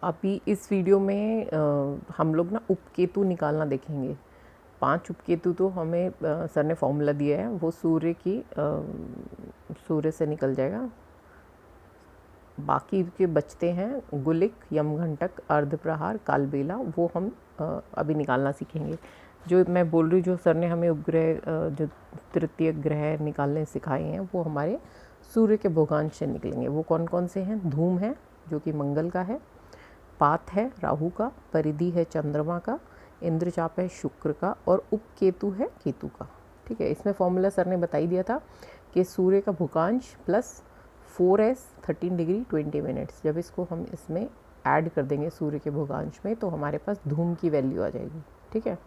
अभी इस वीडियो में हम लोग ना उपकेतु निकालना देखेंगे। 5 उपकेतु तो हमें सर ने फॉर्मूला दिया है, वो सूर्य से निकल जाएगा। बाकी के बचते हैं गुलिक, यमघंटक, अर्धप्रहार, कालबेला, वो हम अभी निकालना सीखेंगे। जो मैं बोल रही हूँ, जो सर ने हमें उपग्रह जो तृतीय ग्रह निकालने सिखाए हैं, वो हमारे सूर्य के भोगांश से निकलेंगे। वो कौन कौन से हैं? धूम है जो कि मंगल का है, पात है राहु का, परिधि है चंद्रमा का, इंद्रचाप है शुक्र का, और उपकेतु है केतु का। ठीक है, इसमें फॉर्मूला सर ने बता ही दिया था कि सूर्य का भूकांश प्लस 4s 13 डिग्री 20 मिनट्स। जब इसको हम इसमें ऐड कर देंगे सूर्य के भूकांश में, तो हमारे पास धूम की वैल्यू आ जाएगी। ठीक है,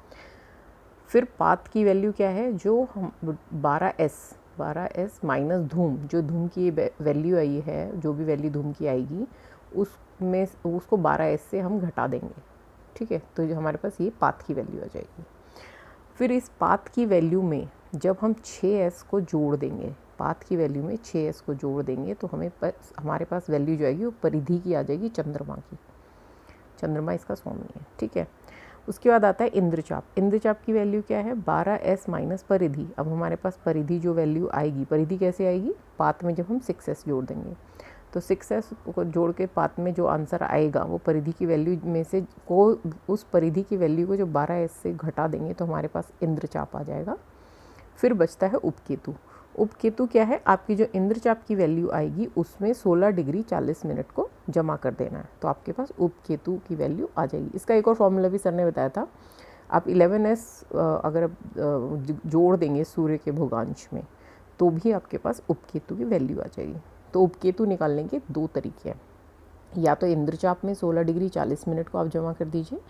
फिर पात की वैल्यू क्या है? जो हम 12s माइनस धूम, जो धूम की वैल्यू आई है, जो भी वैल्यू धूम की आएगी उसमें उसको 12s से हम घटा देंगे। ठीक है, तो जो हमारे पास ये पात की वैल्यू आ जाएगी। फिर इस पात की वैल्यू में जब हम 6s को जोड़ देंगे, पात की वैल्यू में 6s को जोड़ देंगे, तो हमारे पास वैल्यू जो आएगी वो परिधि की आ जाएगी, चंद्रमा की। चंद्रमा इसका स्वामी है। ठीक है, उसके बाद आता है इंद्रचाप। इंद्रचाप की वैल्यू क्या है? 12s माइनस परिधि। अब हमारे पास परिधि जो वैल्यू आएगी, परिधि कैसे आएगी? पात में जब हम 6s जोड़ देंगे, तो 6s को जोड़ के पात में जो आंसर आएगा वो परिधि की वैल्यू में से उस परिधि की वैल्यू को जो 12s से घटा देंगे, तो हमारे पास इंद्रचाप आ जाएगा। फिर बचता है उपकेतु। उपकेतु क्या है? आपकी जो इंद्रचाप की वैल्यू आएगी उसमें 16 डिग्री 40 मिनट को जमा कर देना है, तो आपके पास उपकेतु की वैल्यू आ जाएगी। इसका एक और फॉर्मूला भी सर ने बताया था। आप 11s अगर जोड़ देंगे सूर्य के भोगांश में, तो भी आपके पास उपकेतु की वैल्यू आ जाएगी। तो उपकेतु निकालने के 2 तरीके हैं, या तो इंद्रचाप में 16 डिग्री 40 मिनट को आप जमा कर दीजिए,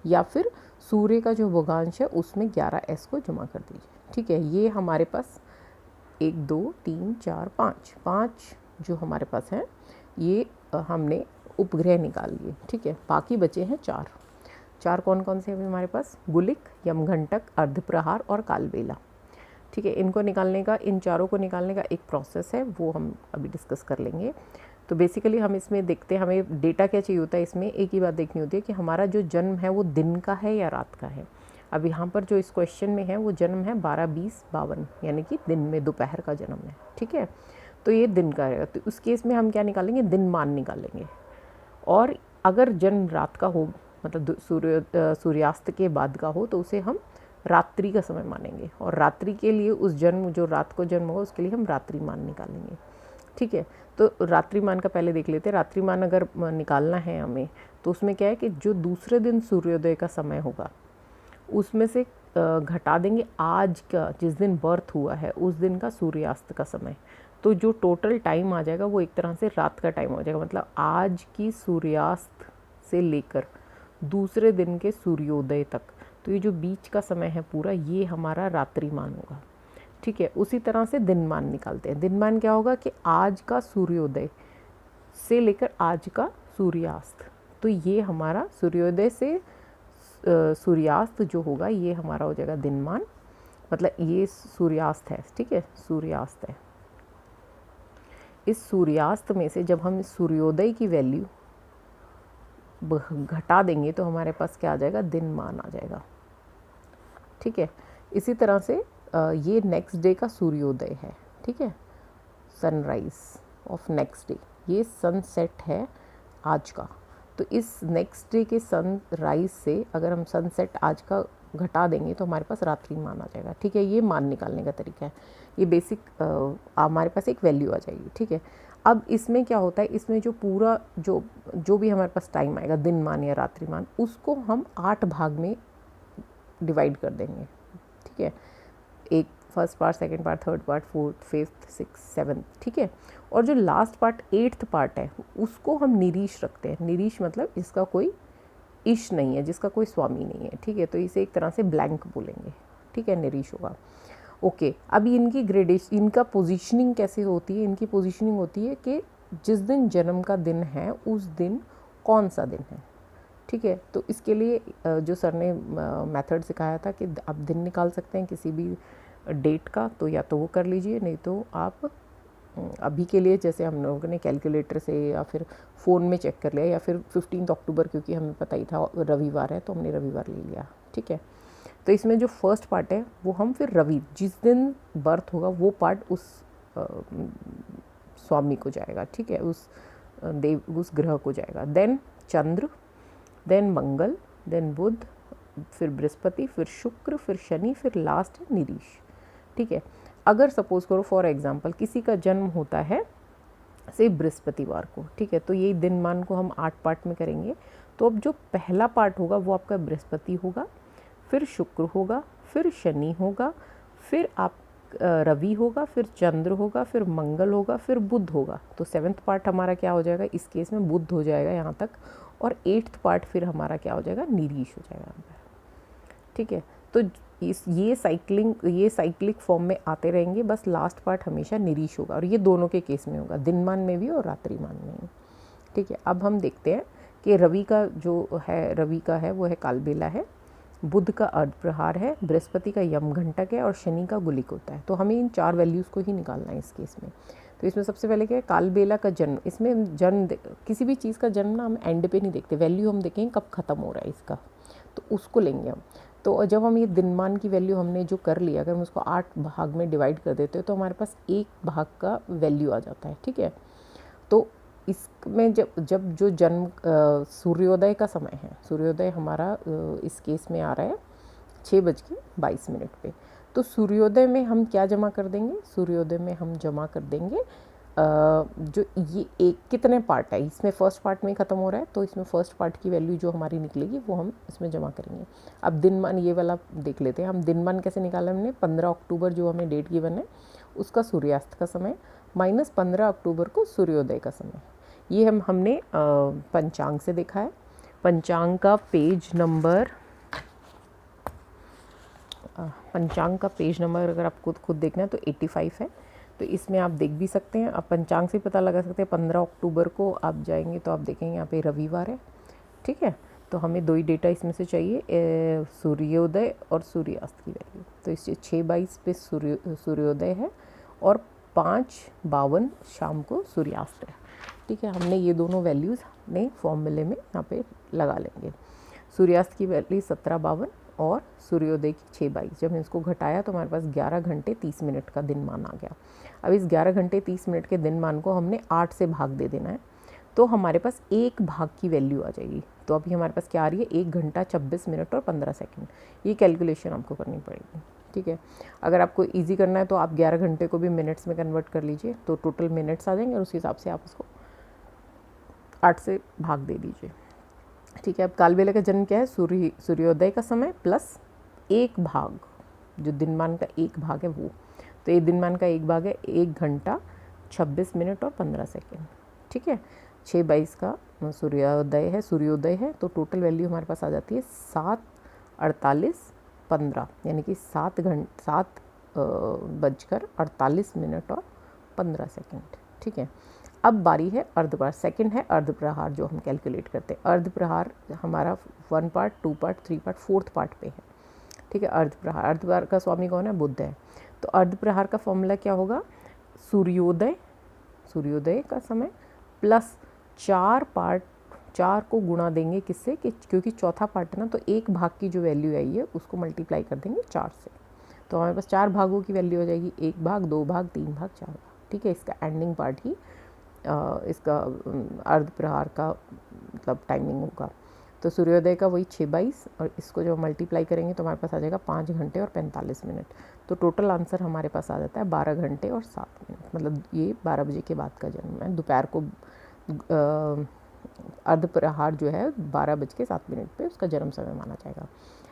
या फिर सूर्य का जो भोगांश है उसमें 11s को जमा कर दीजिए। ठीक है, ये हमारे पास 1 2 3 4 5 जो हमारे पास हैं, ये हमने उपग्रह निकाल लिए। ठीक है, बाकी बचे हैं 4 कौन कौन से हैं हमारे पास? गुलिक, यमघंटक, अर्धप्रहार और कालबेला। ठीक है, इनको निकालने का, इन चारों को निकालने का एक प्रोसेस है, वो हम अभी डिस्कस कर लेंगे। तो बेसिकली हम इसमें देखते हैं, हमें डेटा क्या चाहिए होता है। इसमें एक ही बात देखनी होती है कि हमारा जो जन्म है वो दिन का है या रात का है। अब यहाँ पर जो इस क्वेश्चन में है वो जन्म है 12-20-52, यानी कि दिन में, दोपहर का जन्म है। ठीक है, तो ये दिन का रहेगा। तो उस केस में हम क्या निकालेंगे? दिनमान निकालेंगे। और अगर जन्म रात का हो, मतलब सूर्यास्त के बाद का हो, तो उसे हम रात्रि का समय मानेंगे। और रात्रि के लिए उस जन्म, जो रात को जन्म होगा, उसके लिए हम रात्रिमान निकालेंगे। ठीक है, तो रात्रिमान का पहले देख लेते हैं। रात्रिमान अगर निकालना है हमें, तो उसमें क्या है कि जो दूसरे दिन सूर्योदय का समय होगा उसमें से घटा देंगे आज का, जिस दिन बर्थ हुआ है उस दिन का सूर्यास्त का समय। तो जो टोटल टाइम आ जाएगा वो एक तरह से रात का टाइम हो जाएगा। मतलब आज की सूर्यास्त से लेकर दूसरे दिन के सूर्योदय तक, तो ये जो बीच का समय है पूरा, ये हमारा रात्रिमान होगा। ठीक है, उसी तरह से दिनमान निकालते हैं। दिनमान क्या होगा कि आज का सूर्योदय से लेकर आज का सूर्यास्त, तो ये हमारा सूर्योदय से सूर्यास्त जो होगा ये हमारा हो जाएगा दिनमान। मतलब ये सूर्यास्त है। ठीक है, सूर्यास्त है। इस सूर्यास्त में से जब हम सूर्योदय की वैल्यू घटा देंगे, तो हमारे पास क्या आ जाएगा? दिनमान आ जाएगा। ठीक है, इसी तरह से ये नेक्स्ट डे का सूर्योदय है। ठीक है, सनराइज ऑफ नेक्स्ट डे, ये सनसेट है आज का। तो इस नेक्स्ट डे के सनराइज से अगर हम सनसेट आज का घटा देंगे, तो हमारे पास रात्रिमान आ जाएगा। ठीक है, ये मान निकालने का तरीका है। ये बेसिक हमारे पास एक वैल्यू आ जाएगी। ठीक है, अब इसमें क्या होता है, इसमें जो पूरा जो भी हमारे पास टाइम आएगा, दिनमान या रात्रिमान, उसको हम 8 भाग में डिवाइड कर देंगे। ठीक है, एक first part, second part, third part, fourth, fifth, six, seventh. ठीक है, और जो लास्ट पार्ट 8th पार्ट है उसको हम निरीश रखते हैं। निरीश मतलब जिसका कोई इश नहीं है, जिसका कोई स्वामी नहीं है। ठीक है, तो इसे एक तरह से ब्लैंक बोलेंगे। ठीक है, निरीश होगा। ओके, अभी इनकी ग्रेडेशन, इनका पोजीशनिंग कैसे होती है? इनकी पोजीशनिंग होती है कि जिस दिन जन्म का दिन है उस दिन कौन सा दिन है। ठीक है, तो इसके लिए जो सर ने मेथड सिखाया था कि आप दिन निकाल सकते हैं किसी भी डेट का, तो या तो वो कर लीजिए, नहीं तो आप अभी के लिए जैसे हम लोगों ने कैलकुलेटर से या फिर फ़ोन में चेक कर लिया, या फिर 15 अक्टूबर, क्योंकि हमें पता ही था रविवार है तो हमने रविवार ले लिया, ठीक है। तो इसमें जो फर्स्ट पार्ट है वो हम फिर रवि, जिस दिन बर्थ होगा वो पार्ट उस स्वामी को जाएगा, ठीक है, उस देव, उस ग्रह को जाएगा। देन चंद्र, देन मंगल, देन बुध, फिर बृहस्पति, फिर शुक्र, फिर शनि, फिर लास्ट है निरीश, ठीक है। अगर सपोज करो फॉर एग्जांपल किसी का जन्म होता है से बृहस्पतिवार को, ठीक है, तो ये दिनमान को हम 8 पार्ट में करेंगे। तो अब जो पहला पार्ट होगा वो आपका बृहस्पति होगा, फिर शुक्र होगा, फिर शनि होगा, फिर आप रवि होगा, फिर चंद्र होगा, फिर मंगल होगा, फिर बुध होगा। तो 7th पार्ट हमारा क्या हो जाएगा, इस केस में बुध हो जाएगा यहाँ तक, और 8th पार्ट फिर हमारा क्या हो जाएगा, निरीश हो जाएगा, ठीक है। तो ये साइक्लिक फॉर्म में आते रहेंगे, बस लास्ट पार्ट हमेशा निरीश होगा, और ये दोनों के केस में होगा, दिनमान में भी और रात्रिमान में भी, ठीक है। अब हम देखते हैं कि रवि का जो है, रवि का है वो है कालबेला है, बुध का अर्ध प्रहार है, बृहस्पति का यम घंटक है, और शनि का गुलिक होता है। तो हमें इन 4 वैल्यूज़ को ही निकालना है इस केस में। तो इसमें सबसे पहले क्या है, कालबेला का जन्म। इसमें जन्म, किसी भी चीज़ का जन्म ना हम एंड पे नहीं देखते, वैल्यू हम देखेंगे कब ख़त्म हो रहा है इसका, तो उसको लेंगे हम। तो जब हम ये दिनमान की वैल्यू हमने जो कर लिया, अगर हम उसको 8 भाग में डिवाइड कर देते हैं तो हमारे पास 1 भाग का वैल्यू आ जाता है, ठीक है। तो इसमें जब जो जन्म सूर्योदय का समय है, सूर्योदय हमारा इस केस में आ रहा है 6:22 पे। तो सूर्योदय में हम क्या जमा कर देंगे, सूर्योदय में हम जमा कर देंगे जो ये एक कितने पार्ट है, इसमें फर्स्ट पार्ट में ख़त्म हो रहा है, तो इसमें फर्स्ट पार्ट की वैल्यू जो हमारी निकलेगी वो हम इसमें जमा करेंगे। अब दिनमान ये वाला देख लेते हैं हम। दिनमान कैसे निकाला हमने, 15 अक्टूबर जो हमें डेट गिवन है उसका सूर्यास्त का समय माइनस 15 अक्टूबर को सूर्योदय का समय। ये हमने पंचांग से देखा है। पंचांग का पेज नंबर अगर आपको खुद देखना है तो 85 है। तो इसमें आप देख भी सकते हैं, आप पंचांग से पता लगा सकते हैं। 15 अक्टूबर को आप जाएंगे तो आप देखेंगे यहाँ पे रविवार है, ठीक है। तो हमें 2 ही डेटा इसमें से चाहिए, सूर्योदय और सूर्यास्त की वैल्यू। तो इससे 6:22 पे सूर्योदय है और 5:52 शाम को सूर्यास्त है, ठीक है। हमने ये दोनों वैल्यूज़ अपने फॉर्मूले में यहाँ पे लगा लेंगे। सूर्यास्त की वैल्यू 17:52 और सूर्योदय की 6:22। जब हमने इसको घटाया तो हमारे पास 11 घंटे 30 मिनट का दिनमान आ गया। अब इस 11 घंटे 30 मिनट के दिनमान को हमने 8 से भाग दे देना है, तो हमारे पास 1 भाग की वैल्यू आ जाएगी। तो अभी हमारे पास क्या आ रही है, 1 घंटा 26 मिनट और 15 सेकंड। ये कैलकुलेशन आपको करनी पड़ेगी, ठीक है। अगर आपको इजी करना है तो आप 11 घंटे को भी मिनट्स में कन्वर्ट कर लीजिए, तो टोटल मिनट्स आ जाएंगे और उस हिसाब से आप उसको 8 से भाग दे दीजिए, ठीक है। अब कालबेला का जन्म क्या है, सूर्योदय का समय प्लस 1 भाग, जो दिनमान का 1 भाग है वो। तो ये दिनमान का 1 भाग है 1 घंटा 26 मिनट और 15 सेकेंड, ठीक है। 6:22 का सूर्योदय है, तो टोटल वैल्यू हमारे पास आ जाती है 7:48:15, यानी कि 7:48 मिनट और 15 सेकेंड, ठीक है। अब बारी है अर्धप्रहार। सेकंड है अर्धप्रहार, जो हम कैलकुलेट करते हैं। अर्धप्रहार हमारा 1 part, 2 part, 3 part, 4th part पे है, ठीक है। अर्धप्रहार का स्वामी कौन है, बुध है। तो अर्धप्रहार का फॉर्मूला क्या होगा, सूर्योदय का समय प्लस 4 को गुणा देंगे किससे, क्योंकि चौथा पार्ट है ना, तो 1 भाग की जो वैल्यू आई है उसको मल्टीप्लाई कर देंगे 4 से। तो हमारे पास 4 भागों की वैल्यू हो जाएगी, 1 भाग, 2 भाग, 3 भाग, 4 भाग, ठीक है। इसका एंडिंग पार्ट ही इसका अर्धप्रहार का मतलब टाइमिंग होगा। तो सूर्योदय का वही 6:22 और इसको जब मल्टीप्लाई करेंगे तो हमारे पास आ जाएगा 5 घंटे और 45 मिनट। तो टोटल आंसर हमारे पास आ जाता है 12 घंटे और 7 मिनट। मतलब ये 12 बजे के बाद का जन्म है। दोपहर को अर्धप्रहार जो है 12:07 पे उसका जन्म समय माना जाएगा।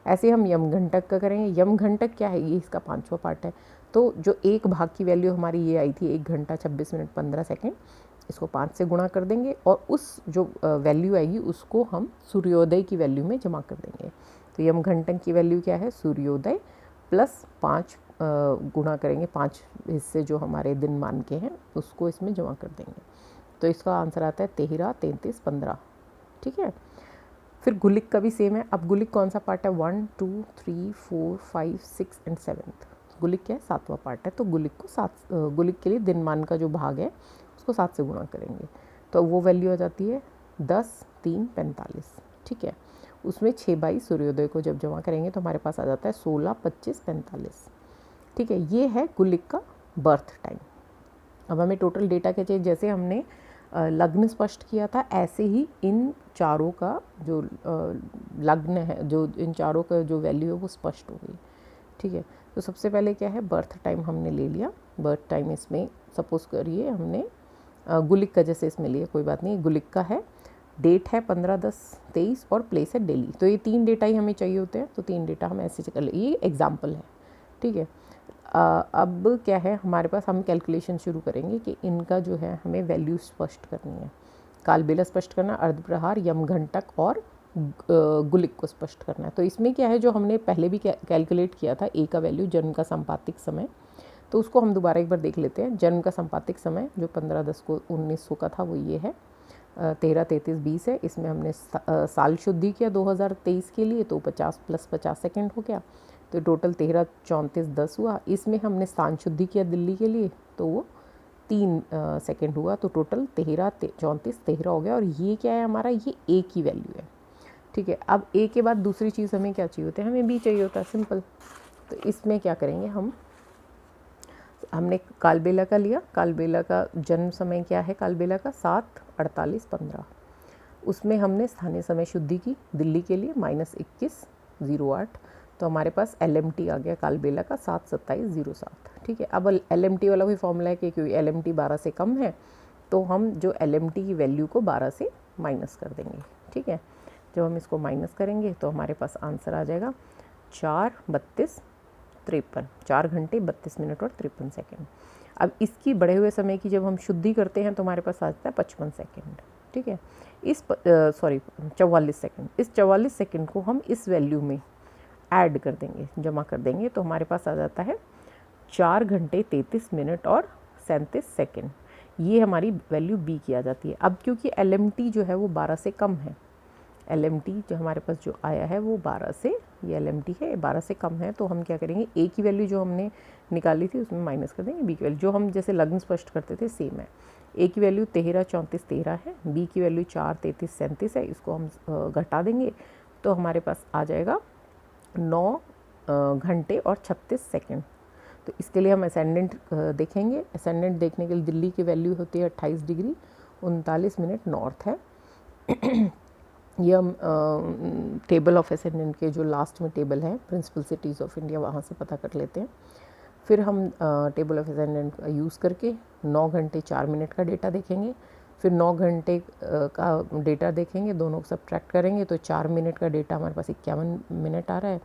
ऐसे हम यम घंटक का करेंगे। यम घंटक क्या है, ये इसका 5वां पार्ट है। तो जो 1 भाग की वैल्यू हमारी ये आई थी 1 घंटा 26 मिनट 15 सेकेंड, इसको 5 से गुणा कर देंगे और उस जो वैल्यू आएगी उसको हम सूर्योदय की वैल्यू में जमा कर देंगे। तो यम घंटक की वैल्यू क्या है, सूर्योदय प्लस 5 गुणा करेंगे 5 हिस्से जो हमारे दिनमान के हैं उसको इसमें जमा कर देंगे। तो इसका आंसर आता है 13, 33, 15, ठीक है। फिर गुलिक का भी सेम है। अब गुलिक कौन सा पार्ट है, 1, 2, 3, 4, 5, 6 एंड 7th। गुलिक क्या है, 7वां पार्ट है, तो गुलिक को 7 गुलिक के लिए दिनमान का जो भाग है उसको 7 से गुणा करेंगे तो वो वैल्यू आ जाती है 10, 3, 45। ठीक है, उसमें 6/22 सूर्योदय को जब जमा करेंगे तो हमारे पास आ जाता है 16, 25, 45। ठीक है, ये है गुलिक का बर्थ टाइम। अब हमें टोटल डेटा क्या चाहिए, जैसे हमने लग्न स्पष्ट किया था ऐसे ही इन चारों का जो लग्न है, जो इन चारों का जो वैल्यू है वो स्पष्ट हो गई। ठीक है, तो सबसे पहले क्या है, बर्थ टाइम हमने ले लिया। बर्थ टाइम इसमें सपोज करिए हमने गुलिक का जैसे इसमें लिया, कोई बात नहीं, गुलिक का है, डेट है 15, 10, 23 और प्लेस है दिल्ली। तो ये 3 डेटा ही हमें चाहिए होते हैं, तो 3 डेटा हम ऐसे कर ले, ये एग्जाम्पल है। ठीक है, अब क्या है हमारे पास, हम कैलकुलेशन शुरू करेंगे कि इनका जो है हमें वैल्यू स्पष्ट करनी है। कालबेला स्पष्ट करना, अर्धप्रहार, यमघंटक और गुलिक को स्पष्ट करना है। तो इसमें क्या है, जो हमने पहले भी कैलकुलेट किया था ए का वैल्यू, जन्म का संपातिक समय, तो उसको हम दोबारा एक बार देख लेते हैं। जन्म का संपातिक समय जो 15, 10 को 1900 का था वो ये है, 13, 33, 20 है। इसमें हमने साल शुद्धि किया 2023 के लिए, तो 50 + 50 सेकेंड हो गया, तो टोटल 13, 34, 10 हुआ। इसमें हमने स्थान शुद्धि किया दिल्ली के लिए, तो वो 3 सेकेंड हुआ, तो टोटल 13, 34, 13 हो गया। और ये क्या है हमारा, ये ए की वैल्यू है। ठीक है, अब ए के बाद दूसरी चीज़ हमें क्या चाहिए होता है, हमें बी चाहिए होता है, सिंपल। तो इसमें क्या करेंगे, हमने कालबेला का लिया, कालबेला का जन्म समय क्या है, कालबेला का 7, 48, 15। उसमें हमने स्थानीय समय शुद्धि की दिल्ली के लिए -21:08, तो हमारे पास LMT आ गया कालबेला का 7, 27:07। ठीक है, अब LMT वाला भी फॉर्मूला है कि क्योंकि LMT 12 से कम है तो हम जो LMT की वैल्यू को 12 से माइनस कर देंगे। ठीक है, जब हम इसको माइनस करेंगे तो हमारे पास आंसर आ जाएगा 4, 32, 53, 4 घंटे 32 मिनट और 53 सेकेंड। अब इसकी बढ़े हुए समय की जब हम शुद्धि करते हैं तो हमारे पास आ जाता है 55 सेकेंड। ठीक है, इस 44 सेकेंड, इस 44 सेकेंड को हम इस वैल्यू में ऐड कर देंगे, जमा कर देंगे, तो हमारे पास आ जाता है 4 घंटे 33 मिनट और 37 सेकेंड। ये हमारी वैल्यू बी की आ जाती है। अब क्योंकि LMT जो है वो 12 से कम है, LMT जो हमारे पास जो आया है वो 12 से, ये LMT है 12 से कम है, तो हम क्या करेंगे, ए की वैल्यू जो हमने निकाली थी उसमें माइनस कर देंगे, बी की वैल्यू जो हम जैसे लग्न स्पष्ट करते थे सेम है। ए की वैल्यू 13, 34, 13 है, बी की वैल्यू 4, 33, 37 है, इसको हम घटा देंगे तो हमारे पास आ जाएगा 9 घंटे और 36 सेकेंड। तो इसके लिए हम असेंडेंट देखेंगे। असेंडेंट देखने के लिए दिल्ली की वैल्यू होती है 28 डिग्री 39 मिनट नॉर्थ है। ये हम टेबल ऑफ असेंडेंट के जो लास्ट में टेबल है प्रिंसिपल सिटीज़ ऑफ इंडिया, वहाँ से पता कर लेते हैं। फिर हम टेबल ऑफ असेंडेंट का यूज़ करके 9 घंटे 4 मिनट का डेटा देखेंगे, फिर 9 घंटे का डेटा देखेंगे, दोनों को सब्ट्रैक्ट करेंगे तो 4 मिनट का डेटा हमारे पास 51 मिनट आ रहा है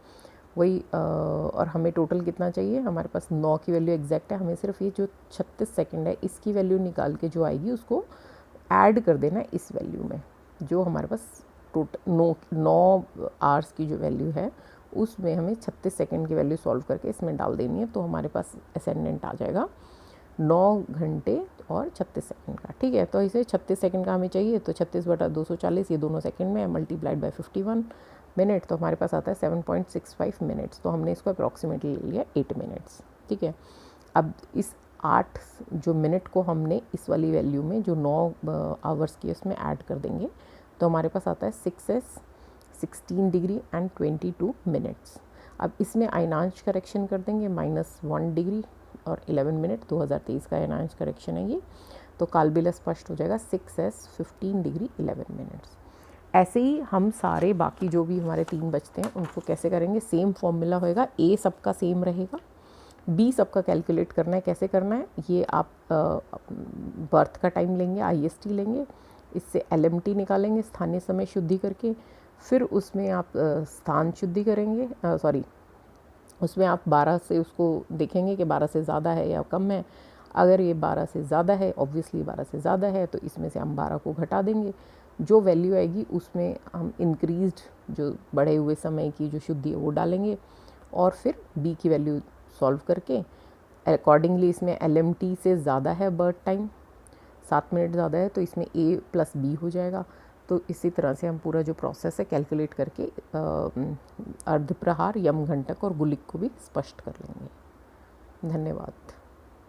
वही। और हमें टोटल कितना चाहिए, हमारे पास 9 की वैल्यू एग्जैक्ट है, हमें सिर्फ ये जो 36 सेकेंड है इसकी वैल्यू निकाल के जो आएगी उसको ऐड कर देना इस वैल्यू में, जो हमारे पास टोटल 9 आवर्स की जो वैल्यू है उसमें हमें 36 सेकेंड की वैल्यू सॉल्व करके इसमें डाल देनी है, तो हमारे पास असेंडेंट आ जाएगा 9 घंटे और 36 सेकेंड का। ठीक है, तो इसे 36 सेकेंड का हमें चाहिए, तो 36/240 ये दोनों सेकेंड में है, मल्टीप्लाइड बाय 51 मिनट, तो हमारे पास आता है 7.65 मिनट्स। तो हमने इसको अप्रॉक्सीमेटली ले लिया 8 मिनट्स। ठीक है, अब इस 8 जो मिनट को हमने इस वाली वैल्यू में जो 9 आवर्स की उसमें ऐड कर देंगे, तो हमारे पास आता है 6s 16 डिग्री एंड 22 मिनट्स। अब इसमें आयनांश करेक्शन कर देंगे -1 डिग्री और 11 मिनट, 2023 का आयनांश करेक्शन है ये, तो कालबेला स्पष्ट हो जाएगा 6s 15 डिग्री 11 मिनट्स। ऐसे ही हम सारे बाकी जो भी हमारे 3 बचते हैं उनको कैसे करेंगे, सेम फॉर्मूला होएगा, ए सबका सेम रहेगा, बी सबका कैलकुलेट करना है। कैसे करना है, ये आप बर्थ का टाइम लेंगे, IST लेंगे, इससे LMT निकालेंगे स्थानीय समय शुद्धि करके, फिर उसमें आप स्थान शुद्धि करेंगे, उसमें आप 12 से उसको देखेंगे कि 12 से ज़्यादा है या कम है। अगर ये 12 से ज़्यादा है, ऑब्वियसली 12 से ज़्यादा है, तो इसमें से हम 12 को घटा देंगे, जो वैल्यू आएगी उसमें हम इंक्रीज्ड जो बढ़े हुए समय की जो शुद्धि है वो डालेंगे, और फिर बी की वैल्यू सॉल्व करके अकॉर्डिंगली इसमें LMT से ज़्यादा है बर्थ टाइम, 7 मिनट ज़्यादा है, तो इसमें A + B हो जाएगा। तो इसी तरह से हम पूरा जो प्रोसेस है कैलकुलेट करके अर्धप्रहार, यमघंटक और गुलिक को भी स्पष्ट कर लेंगे। धन्यवाद।